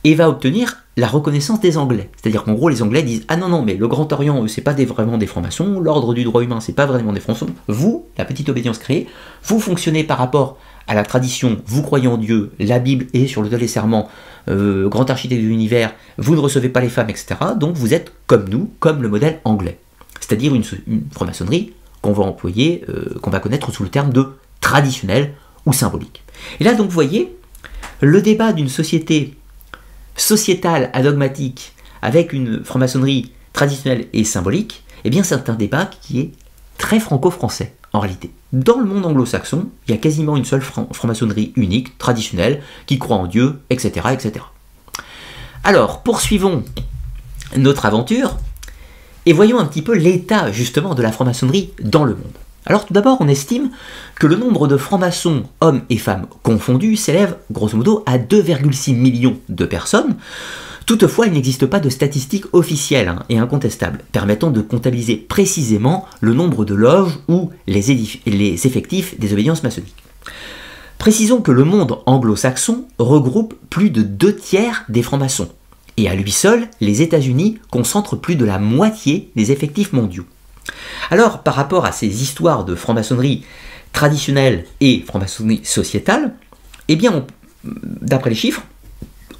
et va obtenir la reconnaissance des Anglais. C'est-à-dire qu'en gros, les Anglais disent « Ah non, non, mais le Grand Orient, eux, c'est pas vraiment des francs-maçons, l'ordre du droit humain, c'est pas vraiment des francs-maçons. Vous, la petite obédience créée, vous fonctionnez par rapport à la tradition, vous croyez en Dieu, la Bible est sur l'autel des serments, grand architecte de l'univers, vous ne recevez pas les femmes, etc. Donc vous êtes comme nous, comme le modèle anglais. C'est-à-dire une franc-maçonnerie qu'on va employer, qu'on va connaître sous le terme de traditionnel ou symbolique. Et là, donc, vous voyez, le débat d'une société sociétale, adogmatique, avec une franc-maçonnerie traditionnelle et symbolique, eh bien c'est un débat qui est très franco-français, en réalité. Dans le monde anglo-saxon, il y a quasiment une seule franc-maçonnerie unique, traditionnelle, qui croit en Dieu, etc., etc. Alors, poursuivons notre aventure, et voyons un petit peu l'état, justement, de la franc-maçonnerie dans le monde. Alors tout d'abord, on estime que le nombre de francs-maçons, hommes et femmes confondus, s'élève grosso modo à 2,6 millions de personnes. Toutefois, il n'existe pas de statistiques officielles et incontestables permettant de comptabiliser précisément le nombre de loges ou les effectifs des obédiences maçonniques. Précisons que le monde anglo-saxon regroupe plus de 2/3 des francs-maçons, et à lui seul, les États-Unis concentrent plus de la moitié des effectifs mondiaux. Alors, par rapport à ces histoires de franc-maçonnerie traditionnelle et franc-maçonnerie sociétale, eh bien, d'après les chiffres,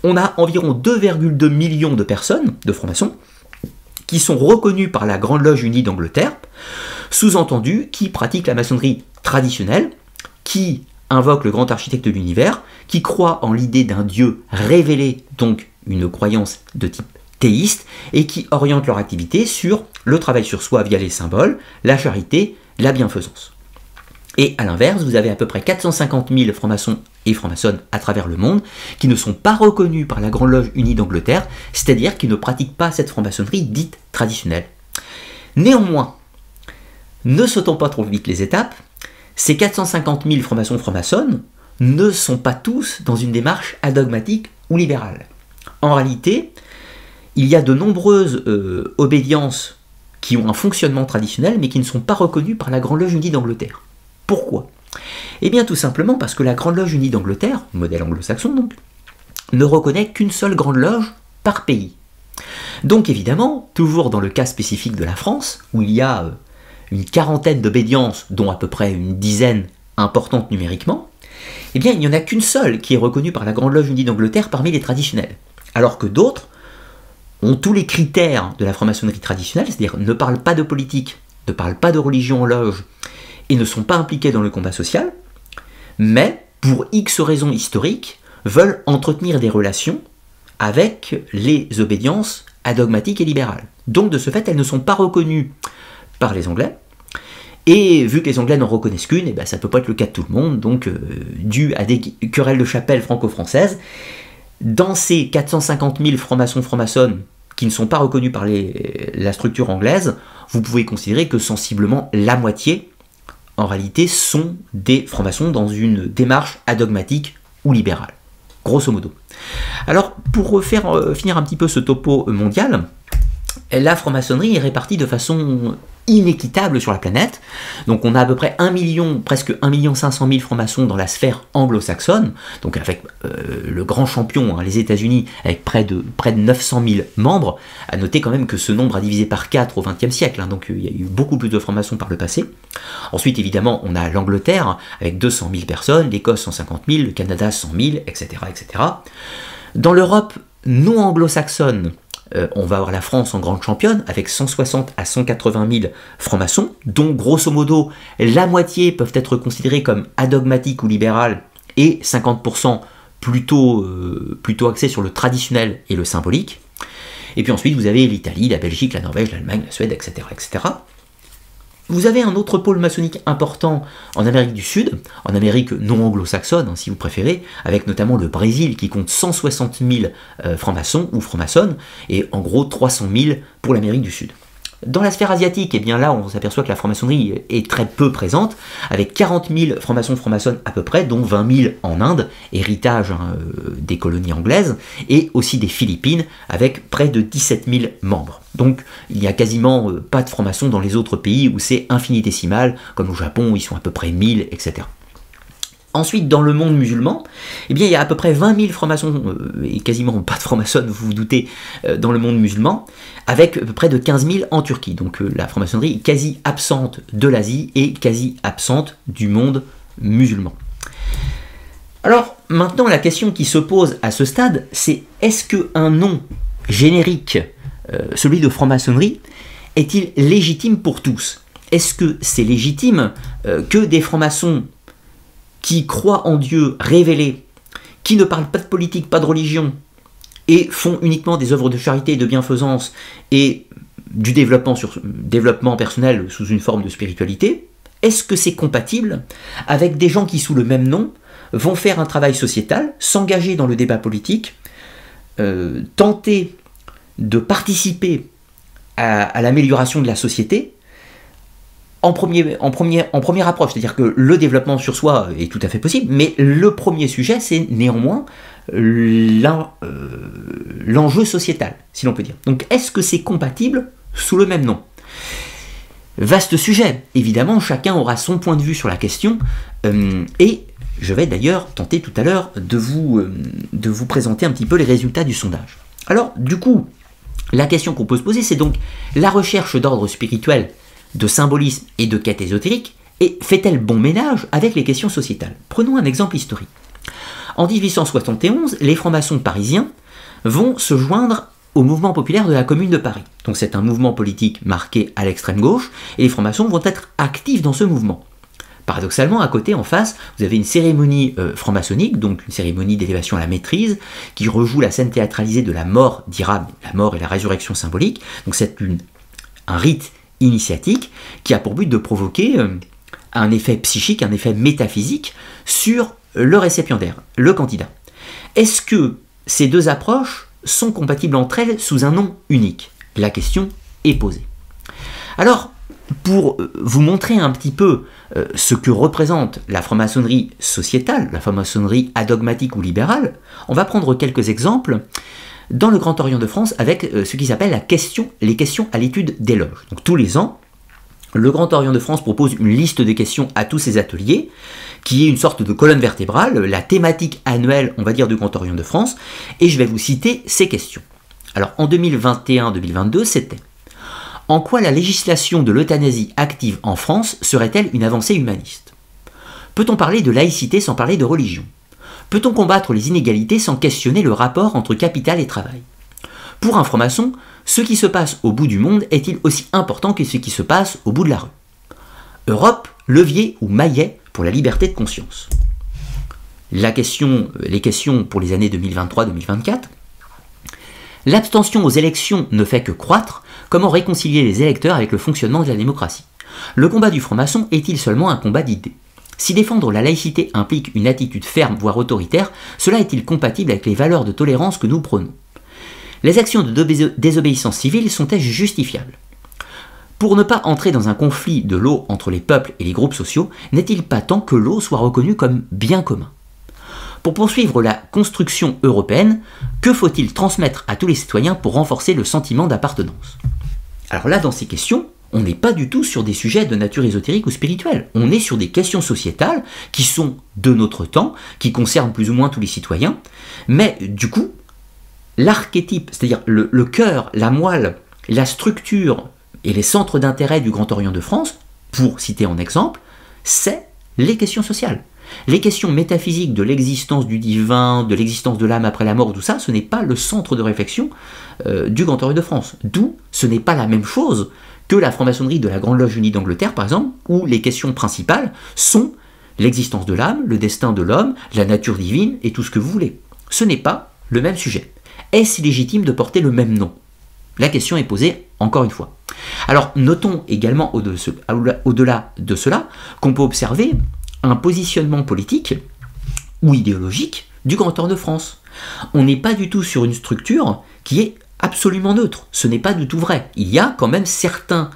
on a environ 2,2 millions de personnes, de francs-maçons, qui sont reconnus par la Grande Loge Unie d'Angleterre, sous-entendu, qui pratiquent la maçonnerie traditionnelle, qui invoquent le grand architecte de l'univers, qui croient en l'idée d'un Dieu révélé, donc une croyance de type théistes et qui orientent leur activité sur le travail sur soi via les symboles, la charité, la bienfaisance. Et à l'inverse, vous avez à peu près 450 000 francs-maçons et francs-maçonnes à travers le monde qui ne sont pas reconnus par la Grande Loge Unie d'Angleterre, c'est-à-dire qui ne pratiquent pas cette franc-maçonnerie dite traditionnelle. Néanmoins, ne sautons pas trop vite les étapes, ces 450 000 francs-maçons francs-maçonnes ne sont pas tous dans une démarche adogmatique ou libérale. En réalité, il y a de nombreuses obédiences qui ont un fonctionnement traditionnel, mais qui ne sont pas reconnues par la Grande Loge Unie d'Angleterre. Pourquoi? Eh bien tout simplement parce que la Grande Loge Unie d'Angleterre, modèle anglo-saxon donc, ne reconnaît qu'une seule Grande Loge par pays. Donc évidemment, toujours dans le cas spécifique de la France, où il y a une quarantaine d'obédiences, dont à peu près une dizaine importante numériquement, eh bien il n'y en a qu'une seule qui est reconnue par la Grande Loge Unie d'Angleterre parmi les traditionnelles, alors que d'autres ont tous les critères de la franc-maçonnerie traditionnelle, c'est-à-dire ne parlent pas de politique, ne parlent pas de religion en loge, et ne sont pas impliqués dans le combat social, mais pour X raisons historiques, veulent entretenir des relations avec les obédiences adogmatiques et libérales. Donc de ce fait, elles ne sont pas reconnues par les Anglais, et vu que les Anglais n'en reconnaissent qu'une, ça ne peut pas être le cas de tout le monde, donc dû à des querelles de chapelle franco-françaises, dans ces 450 000 francs-maçons francs-maçonnes qui ne sont pas reconnus par la structure anglaise, vous pouvez considérer que sensiblement la moitié, en réalité, sont des francs-maçons dans une démarche adogmatique ou libérale, grosso modo. Alors, pour finir un petit peu ce topo mondial, la franc-maçonnerie est répartie de façon inéquitable sur la planète. Donc on a à peu près presque 1 500 000 francs-maçons dans la sphère anglo-saxonne, donc avec le grand champion, les États-Unis, avec près de 900 000 membres. À noter quand même que ce nombre a divisé par 4 au XXe siècle, donc il y a eu beaucoup plus de francs-maçons par le passé. Ensuite, évidemment, on a l'Angleterre, avec 200 000 personnes, l'Écosse 150 000, le Canada 100 000, etc. etc. Dans l'Europe non anglo-saxonne, on va avoir la France en grande championne avec 160 à 180 000 francs-maçons, dont grosso modo la moitié peuvent être considérés comme adogmatiques ou libérales et 50% plutôt axés sur le traditionnel et le symbolique. Et puis ensuite vous avez l'Italie, la Belgique, la Norvège, l'Allemagne, la Suède, etc., etc. Vous avez un autre pôle maçonnique important en Amérique du Sud, en Amérique non anglo-saxonne, si vous préférez, avec notamment le Brésil qui compte 160 000 francs-maçons ou francs-maçonnes, et en gros 300 000 pour l'Amérique du Sud. Dans la sphère asiatique, eh bien là, on s'aperçoit que la franc-maçonnerie est très peu présente, avec 40 000 francs-maçons francs-maçonnes à peu près, dont 20 000 en Inde, héritage des colonies anglaises, et aussi des Philippines, avec près de 17 000 membres. Donc il n'y a quasiment pas de francs-maçons dans les autres pays où c'est infinitésimal, comme au Japon où ils sont à peu près 1000, etc. Ensuite, dans le monde musulman, eh bien, il y a à peu près 20 000 francs-maçons, et quasiment pas de francs-maçonnes, vous vous doutez, dans le monde musulman, avec près de 15 000 en Turquie. Donc la franc-maçonnerie est quasi absente de l'Asie et quasi absente du monde musulman. Alors, maintenant, la question qui se pose à ce stade, c'est est-ce qu'un nom générique, celui de franc-maçonnerie, est-il légitime pour tous? Est-ce que c'est légitime que des francs-maçons qui croient en Dieu révélé, qui ne parlent pas de politique, pas de religion, et font uniquement des œuvres de charité et de bienfaisance et du développement personnel sous une forme de spiritualité, est-ce que c'est compatible avec des gens qui, sous le même nom, vont faire un travail sociétal, s'engager dans le débat politique, tenter de participer à l'amélioration de la société, en première approche, c'est-à-dire que le développement sur soi est tout à fait possible, mais le premier sujet, c'est néanmoins l'enjeu sociétal, si l'on peut dire. Donc, est-ce que c'est compatible sous le même nom? Vaste sujet, évidemment, chacun aura son point de vue sur la question, et je vais d'ailleurs tenter tout à l'heure de vous présenter un petit peu les résultats du sondage. Alors, du coup, la question qu'on peut se poser, c'est donc la recherche d'ordre spirituel, de symbolisme et de quête ésotérique, et fait-elle bon ménage avec les questions sociétales? Prenons un exemple historique. En 1871, les francs-maçons parisiens vont se joindre au mouvement populaire de la Commune de Paris. Donc c'est un mouvement politique marqué à l'extrême gauche, et les francs-maçons vont être actifs dans ce mouvement. Paradoxalement, à côté, en face, vous avez une cérémonie franc-maçonnique, donc une cérémonie d'élévation à la maîtrise, qui rejoue la scène théâtralisée de la mort d'Hiram, la mort et la résurrection symbolique. Donc c'est un rite initiatique qui a pour but de provoquer un effet psychique, un effet métaphysique sur le récipiendaire, le candidat. Est-ce que ces deux approches sont compatibles entre elles sous un nom unique? La question est posée. Alors, pour vous montrer un petit peu ce que représente la franc-maçonnerie sociétale, la franc-maçonnerie adogmatique ou libérale, on va prendre quelques exemples dans le Grand Orient de France avec ce qui s'appelle les questions à l'étude des loges. Donc tous les ans, le Grand Orient de France propose une liste de questions à tous ses ateliers, qui est une sorte de colonne vertébrale, la thématique annuelle, on va dire, du Grand Orient de France, et je vais vous citer ces questions. Alors en 2021-2022, c'était: en quoi la législation de l'euthanasie active en France serait-elle une avancée humaniste? Peut-on parler de laïcité sans parler de religion? Peut-on combattre les inégalités sans questionner le rapport entre capital et travail? Pour un franc-maçon, ce qui se passe au bout du monde est-il aussi important que ce qui se passe au bout de la rue? Europe, levier ou maillet pour la liberté de conscience? Les questions pour les années 2023-2024. L'abstention aux élections ne fait que croître. Comment réconcilier les électeurs avec le fonctionnement de la démocratie? Le combat du franc-maçon est-il seulement un combat d'idées? Si défendre la laïcité implique une attitude ferme, voire autoritaire, cela est-il compatible avec les valeurs de tolérance que nous prônons? Les actions de désobéissance civile sont-elles justifiables? Pour ne pas entrer dans un conflit de l'eau entre les peuples et les groupes sociaux, n'est-il pas temps que l'eau soit reconnue comme bien commun? Pour poursuivre la construction européenne, que faut-il transmettre à tous les citoyens pour renforcer le sentiment d'appartenance? Alors là, dans ces questions, on n'est pas du tout sur des sujets de nature ésotérique ou spirituelle. On est sur des questions sociétales qui sont de notre temps, qui concernent plus ou moins tous les citoyens, mais du coup, l'archétype, c'est-à-dire le cœur, la moelle, la structure et les centres d'intérêt du Grand Orient de France, pour citer en exemple, c'est les questions sociales. Les questions métaphysiques de l'existence du divin, de l'existence de l'âme après la mort, tout ça, ce n'est pas le centre de réflexion du Grand Orient de France. D'où ce n'est pas la même chose que la franc-maçonnerie de la Grande Loge Unie d'Angleterre, par exemple, où les questions principales sont l'existence de l'âme, le destin de l'homme, la nature divine et tout ce que vous voulez. Ce n'est pas le même sujet. Est-ce légitime de porter le même nom? La question est posée encore une fois. Alors, notons également au-delà de cela qu'on peut observer un positionnement politique ou idéologique du Grand Orient de France. On n'est pas du tout sur une structure qui est absolument neutre. Ce n'est pas du tout vrai. Il y a quand même certains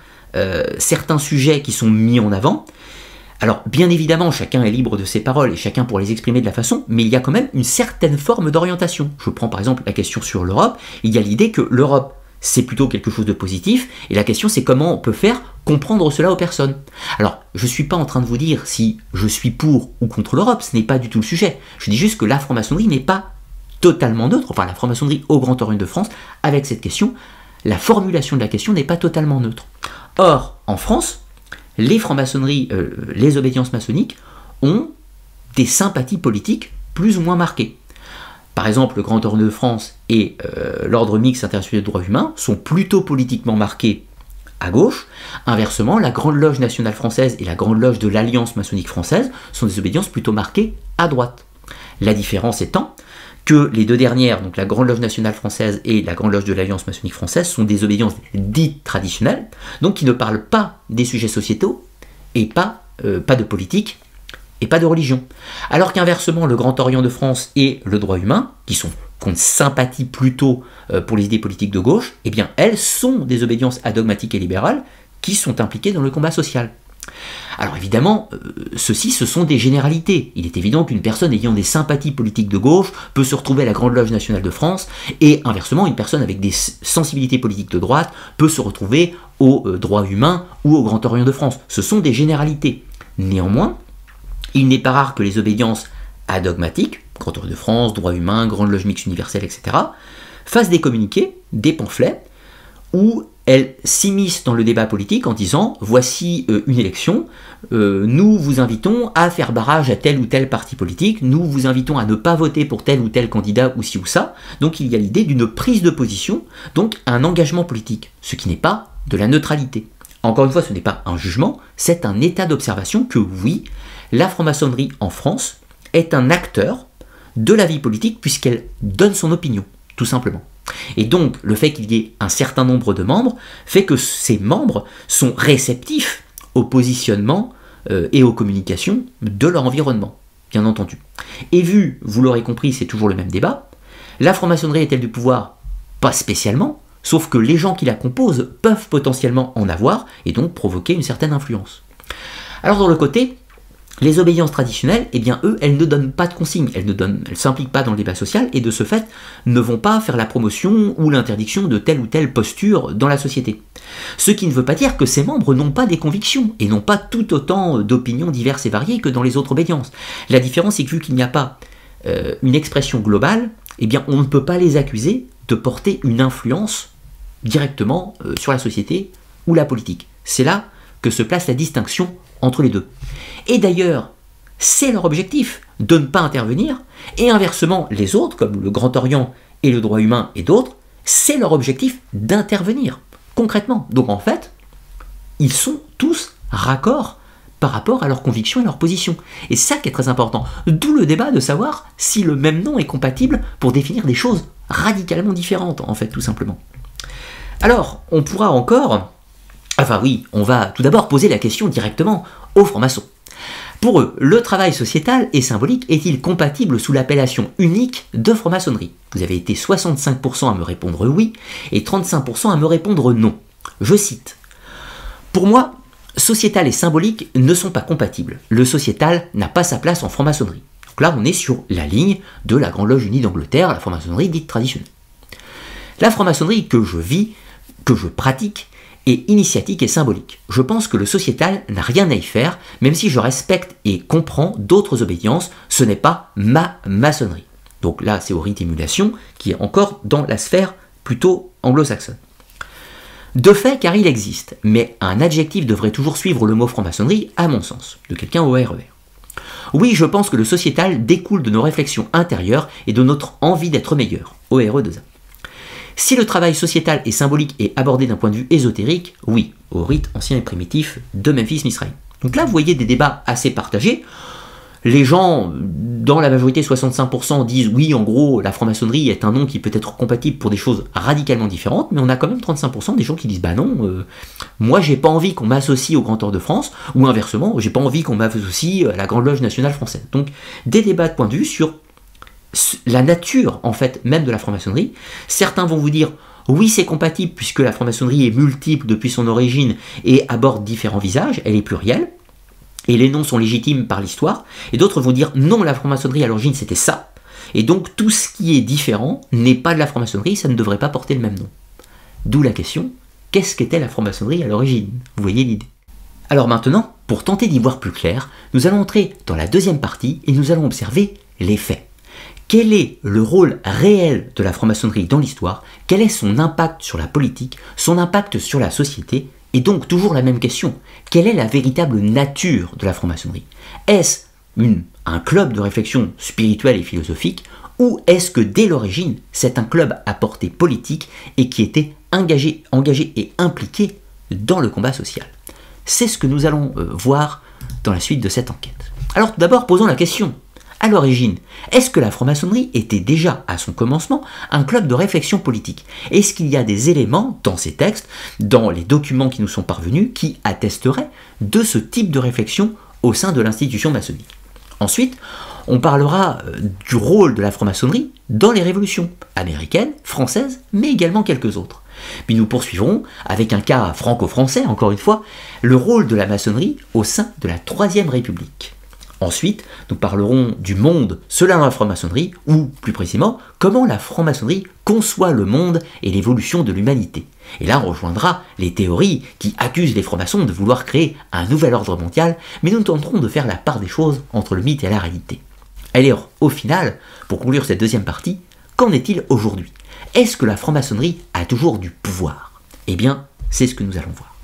sujets qui sont mis en avant. Alors, bien évidemment, chacun est libre de ses paroles et chacun pourra les exprimer de la façon, mais il y a quand même une certaine forme d'orientation. Je prends par exemple la question sur l'Europe. Il y a l'idée que l'Europe, c'est plutôt quelque chose de positif, et la question c'est comment on peut faire comprendre cela aux personnes. Alors, je ne suis pas en train de vous dire si je suis pour ou contre l'Europe, ce n'est pas du tout le sujet. Je dis juste que la franc-maçonnerie n'est pas totalement neutre, enfin la franc-maçonnerie au Grand Orient de France, avec cette question, la formulation de la question n'est pas totalement neutre. Or, en France, les francs-maçonneries, les obédiences maçonniques ont des sympathies politiques plus ou moins marquées. Par exemple, le Grand Orient de France et l'Ordre mixte international des droits humains sont plutôt politiquement marqués à gauche. Inversement, la Grande Loge nationale française et la Grande Loge de l'Alliance maçonnique française sont des obédiences plutôt marquées à droite. La différence étant que les deux dernières, donc la Grande Loge nationale française et la Grande Loge de l'Alliance maçonnique française, sont des obédiences dites traditionnelles, donc qui ne parlent pas des sujets sociétaux et pas de politique et pas de religion. Alors qu'inversement, le Grand Orient de France et le droit humain, qui ont une sympathie plutôt pour les idées politiques de gauche, eh bien elles sont des obédiences adogmatiques et libérales qui sont impliquées dans le combat social. Alors évidemment, ce sont des généralités. Il est évident qu'une personne ayant des sympathies politiques de gauche peut se retrouver à la Grande Loge nationale de France, et inversement, une personne avec des sensibilités politiques de droite peut se retrouver au droit humain ou au Grand Orient de France. Ce sont des généralités. Néanmoins, il n'est pas rare que les obédiences adogmatiques, Grand Orient de France, droit humain, Grande Loge mixte universelle, etc., fassent des communiqués, des pamphlets, où elles s'immiscent dans le débat politique en disant « Voici une élection, nous vous invitons à faire barrage à tel ou tel parti politique, nous vous invitons à ne pas voter pour tel ou tel candidat ou ci ou ça ». Donc il y a l'idée d'une prise de position, donc un engagement politique, ce qui n'est pas de la neutralité. Encore une fois, ce n'est pas un jugement, c'est un état d'observation que oui, la franc-maçonnerie en France est un acteur de la vie politique puisqu'elle donne son opinion, tout simplement. Et donc, le fait qu'il y ait un certain nombre de membres fait que ces membres sont réceptifs au positionnement et aux communications de leur environnement, bien entendu. Et vu, vous l'aurez compris, c'est toujours le même débat, la franc-maçonnerie est-elle du pouvoir? Pas spécialement, sauf que les gens qui la composent peuvent potentiellement en avoir et donc provoquer une certaine influence. Alors dans le côté, les obédiences traditionnelles, eh bien eux, elles ne donnent pas de consignes, elles ne s'impliquent pas dans le débat social et de ce fait ne vont pas faire la promotion ou l'interdiction de telle ou telle posture dans la société. Ce qui ne veut pas dire que ces membres n'ont pas des convictions et n'ont pas tout autant d'opinions diverses et variées que dans les autres obédiences. La différence est que vu qu'il n'y a pas une expression globale, eh bien on ne peut pas les accuser de porter une influence directement sur la société ou la politique. C'est là que se place la distinction entre les deux. Et d'ailleurs, c'est leur objectif de ne pas intervenir, et inversement, les autres, comme le Grand Orient et le droit humain et d'autres, c'est leur objectif d'intervenir, concrètement. Donc en fait, ils sont tous raccords par rapport à leurs convictions et leurs positions. Et c'est ça qui est très important. D'où le débat de savoir si le même nom est compatible pour définir des choses radicalement différentes, en fait, tout simplement. Alors, on pourra encore... Enfin oui, on va tout d'abord poser la question directement aux francs-maçons. Pour eux, le travail sociétal et symbolique est-il compatible sous l'appellation unique de franc-maçonnerie? Vous avez été 65% à me répondre oui et 35% à me répondre non. Je cite. Pour moi, sociétal et symbolique ne sont pas compatibles. Le sociétal n'a pas sa place en franc-maçonnerie. Donc là, on est sur la ligne de la Grande Loge Unie d'Angleterre, la franc-maçonnerie dite traditionnelle. La franc-maçonnerie que je vis, que je pratique, est initiatique et symbolique. Je pense que le sociétal n'a rien à y faire, même si je respecte et comprends d'autres obédiences, ce n'est pas ma maçonnerie. Donc là, c'est au rite émulation, qui est encore dans la sphère plutôt anglo-saxonne. De fait, car il existe, mais un adjectif devrait toujours suivre le mot franc-maçonnerie, à mon sens, de quelqu'un au RER. Oui, je pense que le sociétal découle de nos réflexions intérieures et de notre envie d'être meilleur, au RE2A. Si le travail sociétal et symbolique est abordé d'un point de vue ésotérique, oui, au rite ancien et primitif de Memphis-Misraïm. Donc là, vous voyez des débats assez partagés. Les gens, dans la majorité 65%, disent oui, en gros, la franc-maçonnerie est un nom qui peut être compatible pour des choses radicalement différentes, mais on a quand même 35% des gens qui disent bah non, moi j'ai pas envie qu'on m'associe au Grand Ordre de France, ou inversement, j'ai pas envie qu'on m'associe à la Grande Loge nationale française. Donc des débats de point de vue sur la nature, en fait, même de la franc-maçonnerie. Certains vont vous dire oui, c'est compatible puisque la franc-maçonnerie est multiple depuis son origine et aborde différents visages, elle est plurielle. Et les noms sont légitimes par l'histoire, et d'autres vont dire non, la franc-maçonnerie à l'origine c'était ça, et donc tout ce qui est différent n'est pas de la franc-maçonnerie, ça ne devrait pas porter le même nom. D'où la question, qu'est-ce qu'était la franc-maçonnerie à l'origine? Vous voyez l'idée. Alors maintenant, pour tenter d'y voir plus clair, nous allons entrer dans la deuxième partie et nous allons observer les faits. Quel est le rôle réel de la franc-maçonnerie dans l'histoire? Quel est son impact sur la politique, son impact sur la société? Et donc toujours la même question, quelle est la véritable nature de la franc-maçonnerie? Est-ce un club de réflexion spirituelle et philosophique, ou est-ce que dès l'origine, c'est un club à portée politique et qui était engagé et impliqué dans le combat social? C'est ce que nous allons voir dans la suite de cette enquête. Alors tout d'abord, posons la question. À l'origine, est-ce que la franc-maçonnerie était déjà, à son commencement, un club de réflexion politique? Est-ce qu'il y a des éléments dans ces textes, dans les documents qui nous sont parvenus, qui attesteraient de ce type de réflexion au sein de l'institution maçonnique? Ensuite, on parlera du rôle de la franc-maçonnerie dans les révolutions américaines, françaises, mais également quelques autres. Puis nous poursuivrons, avec un cas franco-français, encore une fois, le rôle de la maçonnerie au sein de la Troisième République. Ensuite, nous parlerons du monde selon la franc-maçonnerie, ou plus précisément, comment la franc-maçonnerie conçoit le monde et l'évolution de l'humanité. Et là, on rejoindra les théories qui accusent les francs-maçons de vouloir créer un nouvel ordre mondial, mais nous tenterons de faire la part des choses entre le mythe et la réalité. Alors, au final, pour conclure cette deuxième partie, qu'en est-il aujourd'hui? Est-ce que la franc-maçonnerie a toujours du pouvoir? Eh bien, c'est ce que nous allons voir.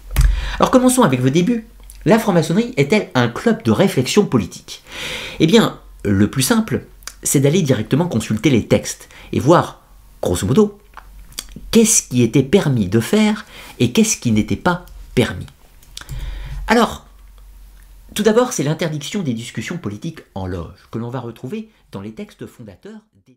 Alors commençons avec vos débuts. La franc-maçonnerie est-elle un club de réflexion politique? Eh bien, le plus simple, c'est d'aller directement consulter les textes et voir, grosso modo, qu'est-ce qui était permis de faire et qu'est-ce qui n'était pas permis. Alors, tout d'abord, c'est l'interdiction des discussions politiques en loge, que l'on va retrouver dans les textes fondateurs des...